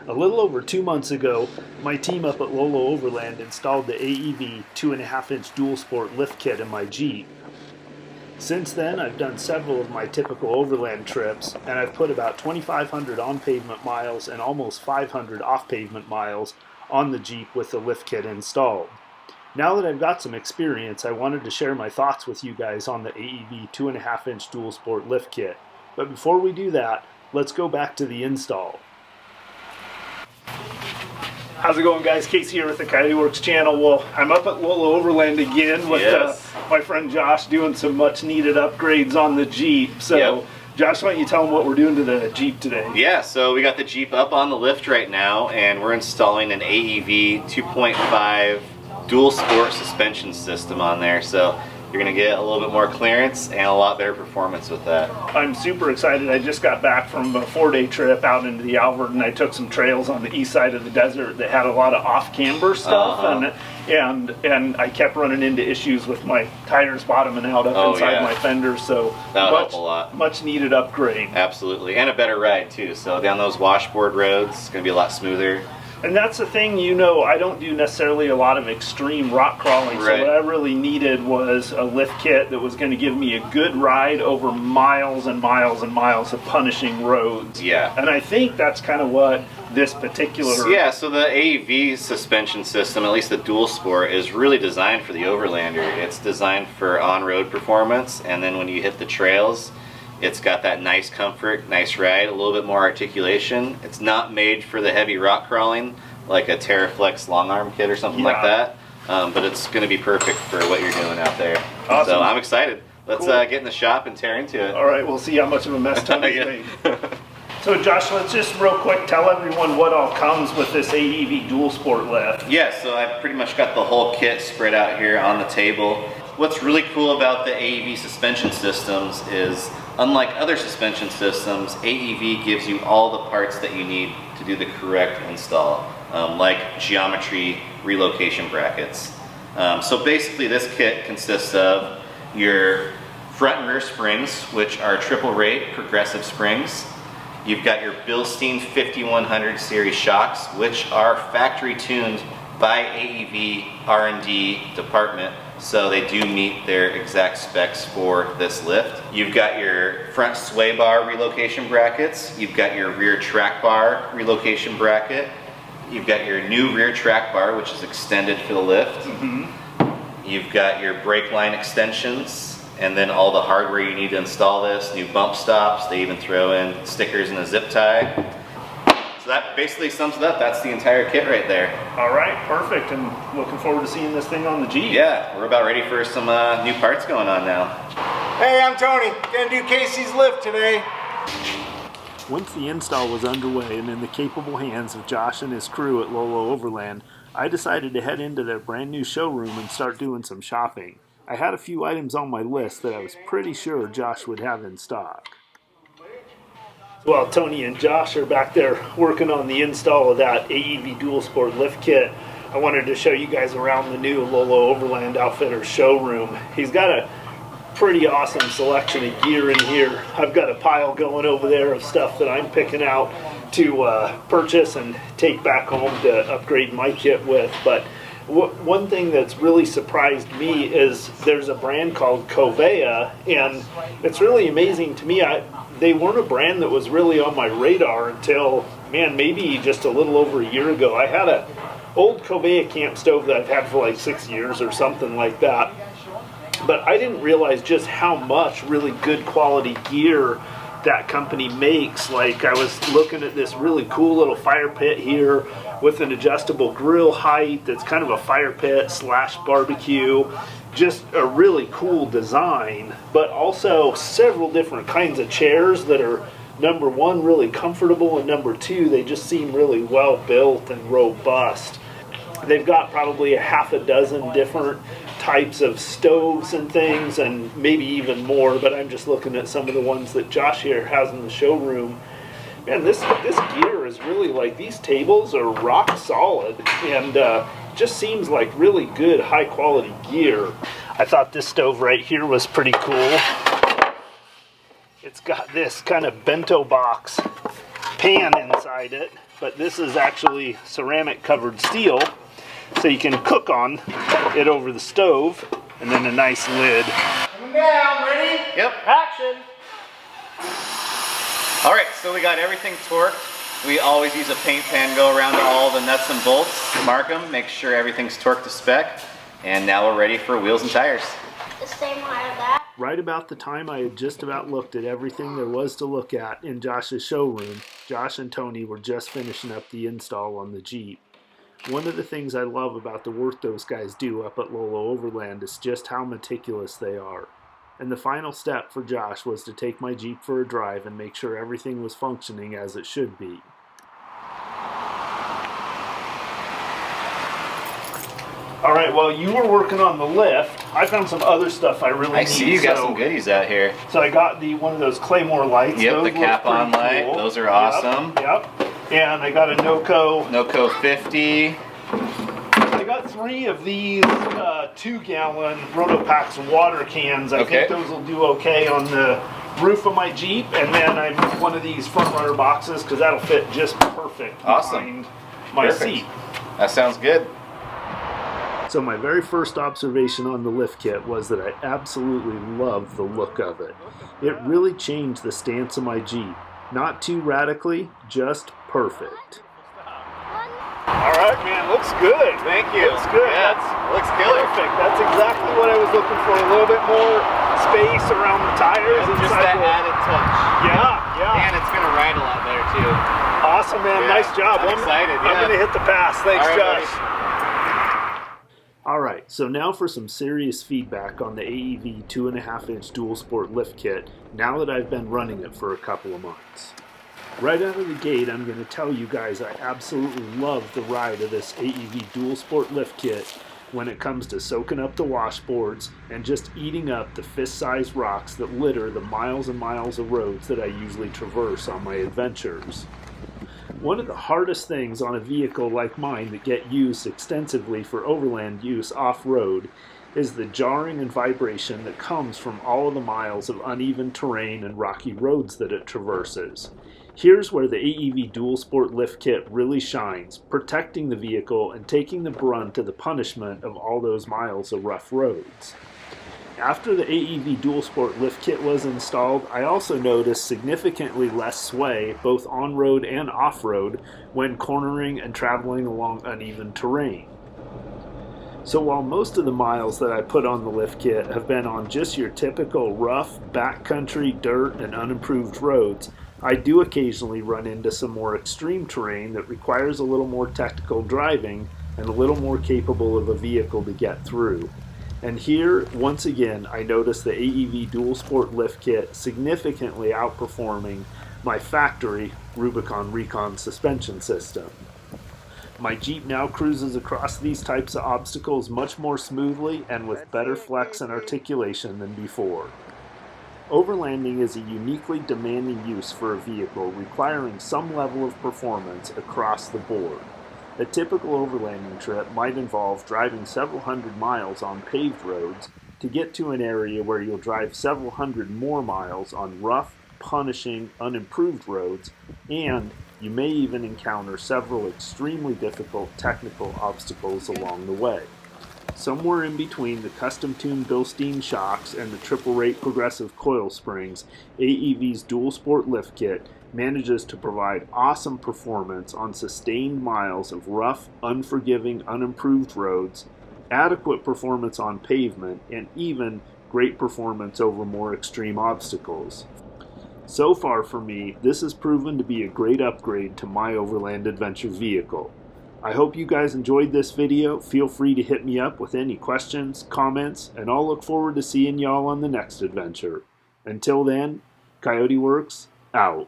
A little over 2 months ago, my team up at Lolo Overland installed the AEV 2.5-inch Dualsport lift kit in my Jeep. Since then, I've done several of my typical overland trips, and I've put about 2,500 on-pavement miles and almost 500 off-pavement miles on the Jeep with the lift kit installed. Now that I've got some experience, I wanted to share my thoughts with you guys on the AEV 2.5-inch Dualsport lift kit. But before we do that, let's go back to the install. How's it going, guys? Casey here with the Coyote Works channel. Well, I'm up at Lolo Overland again with my friend Josh doing some much needed upgrades on the Jeep. So, Josh, why don't you tell them what we're doing to the Jeep today? Yeah, so we got the Jeep up on the lift right now, and we're installing an AEV 2.5 Dualsport suspension system on there. So you're going to get a little bit more clearance and a lot better performance with that. I'm super excited. I just got back from a 4-day trip out into the Alvord, and I took some trails on the east side of the desert that had a lot of off-camber stuff, and I kept running into issues with my tires bottoming out up inside my fenders, so that'll help a lot. Much needed upgrade. Absolutely, and a better ride too. So down those washboard roads, it's going to be a lot smoother. And that's the thing, I don't do necessarily a lot of extreme rock crawling, so what I really needed was a lift kit that was going to give me a good ride over miles and miles and miles of punishing roads. Yeah. And I think that's kind of what this particular... Yeah, so the AEV suspension system, at least the Dualsport, is really designed for the Overlander. It's designed for on-road performance, and then when you hit the trails, it's got that nice comfort, nice ride, a little bit more articulation. It's not made for the heavy rock crawling like a TerraFlex long arm kit or something like that, but it's going to be perfect for what you're doing out there. Awesome. So I'm excited. Let's get in the shop and tear into it. All right, we'll see how much of a mess Tony's made. So Josh, let's just real quick tell everyone what all comes with this AEV Dualsport lift. Yeah, so I've pretty much got the whole kit spread out here on the table. What's really cool about the AEV suspension systems is, unlike other suspension systems, AEV gives you all the parts that you need to do the correct install, like geometry relocation brackets. So basically this kit consists of your front and rear springs, which are triple rate progressive springs. You've got your Bilstein 5100 series shocks, which are factory tuned by AEV R&D department. So they do meet their exact specs for this lift. You've got your front sway bar relocation brackets. You've got your rear track bar relocation bracket. You've got your new rear track bar, which is extended for the lift. You've got your brake line extensions, and then all the hardware you need to install this, new bump stops. They even throw in stickers and a zip tie. So that basically sums it up. That's the entire kit right there. All right, perfect. And looking forward to seeing this thing on the Jeep. Yeah, we're about ready for some new parts going on now. Hey, I'm Tony. Gonna do Casey's lift today. Once the install was underway and in the capable hands of Josh and his crew at Lolo Overland, I decided to head into their brand new showroom and start doing some shopping. I had a few items on my list that I was pretty sure Josh would have in stock. Well, Tony and Josh are back there working on the install of that AEV Dualsport lift kit. I wanted to show you guys around the new Lolo Overland Outfitters showroom. He's got a pretty awesome selection of gear in here. I've got a pile going over there of stuff that I'm picking out to purchase and take back home to upgrade my kit with. But one thing that's really surprised me is there's a brand called Covea, and it's really amazing to me. They weren't a brand that was really on my radar until, maybe just a little over a year ago. I had an old Covea camp stove that I've had for like 6 years or something like that. But I didn't realize just how much really good quality gear that company makes. Like, I was looking at this really cool little fire pit here with an adjustable grill height that's kind of a fire pit / barbecue. Just a really cool design, but also several different kinds of chairs that are, number one, really comfortable, and number two, they just seem really well built and robust. They've got probably a half a dozen different types of stoves and things, and maybe even more, but I'm just looking at some of the ones that Josh here has in the showroom. Man, this gear is really, like, these tables are rock solid, and just seems like really good high quality gear. I thought this stove right here was pretty cool. It's got this kind of bento box pan inside it but this is actually ceramic covered steel, so you can cook on it over the stove, and then a nice lid. Coming down, ready? Yep. Action! All right, so we got everything torqued. We always use a paint pen, go around to all the nuts and bolts, mark them, make sure everything's torqued to spec, and now we're ready for wheels and tires. The same height of that. Right about the time I had just about looked at everything there was to look at in Josh's showroom, Josh and Tony were just finishing up the install on the Jeep. One of the things I love about the work those guys do up at Lolo Overland is just how meticulous they are. And the final step for Josh was to take my Jeep for a drive and make sure everything was functioning as it should be. Alright, while you were working on the lift, I found some other stuff I really need. I see you got some goodies out here. So I got one of those Claymore lights. Yep, those the cap-on light. cool. Those are awesome. Yep. And I got a NOCO 50. I got 3 of these 2-gallon Rotopax water cans. I think those will do okay on the roof of my Jeep. And then I moved one of these front runner boxes because that'll fit just perfect behind my seat. That sounds good. So my very first observation on the lift kit was that I absolutely love the look of it. It really changed the stance of my Jeep. Not too radically, just perfect. Alright man, looks good. Thank you. Looks good. Yeah, looks killer. Perfect. That's exactly what I was looking for. A little bit more space around the tires. And just that added touch. Yeah. And it's going to ride a lot better too. Awesome man, nice job. I'm excited. I'm going to hit the pass. Thanks Josh. Buddy. Alright, so now for some serious feedback on the AEV 2.5-inch Dualsport lift kit now that I've been running it for a couple of months. Right out of the gate, I'm going to tell you guys I absolutely love the ride of this AEV Dualsport lift kit when it comes to soaking up the washboards and just eating up the fist-sized rocks that litter the miles and miles of roads that I usually traverse on my adventures. One of the hardest things on a vehicle like mine that get used extensively for overland use off-road is the jarring and vibration that comes from all of the miles of uneven terrain and rocky roads that it traverses. Here's where the AEV Dualsport lift kit really shines, protecting the vehicle and taking the brunt of the punishment of all those miles of rough roads. After the AEV Dualsport lift kit was installed, I also noticed significantly less sway, both on-road and off-road, when cornering and traveling along uneven terrain. So while most of the miles that I put on the lift kit have been on just your typical rough, backcountry, dirt, and unimproved roads, I do occasionally run into some more extreme terrain that requires a little more technical driving and a little more capable of a vehicle to get through. And here, once again, I noticed the AEV Dualsport lift kit significantly outperforming my factory Rubicon Recon suspension system. My Jeep now cruises across these types of obstacles much more smoothly and with better flex and articulation than before. Overlanding is a uniquely demanding use for a vehicle requiring some level of performance across the board. A typical overlanding trip might involve driving several hundred miles on paved roads to get to an area where you'll drive several hundred more miles on rough, punishing, unimproved roads, and you may even encounter several extremely difficult technical obstacles along the way. Somewhere in between the custom-tuned Bilstein shocks and the triple-rate progressive coil springs, AEV's Dualsport lift kit manages to provide awesome performance on sustained miles of rough, unforgiving, unimproved roads, adequate performance on pavement, and even great performance over more extreme obstacles. So far for me, this has proven to be a great upgrade to my overland adventure vehicle. I hope you guys enjoyed this video. Feel free to hit me up with any questions, comments, and I'll look forward to seeing y'all on the next adventure. Until then, Coyote Works, out.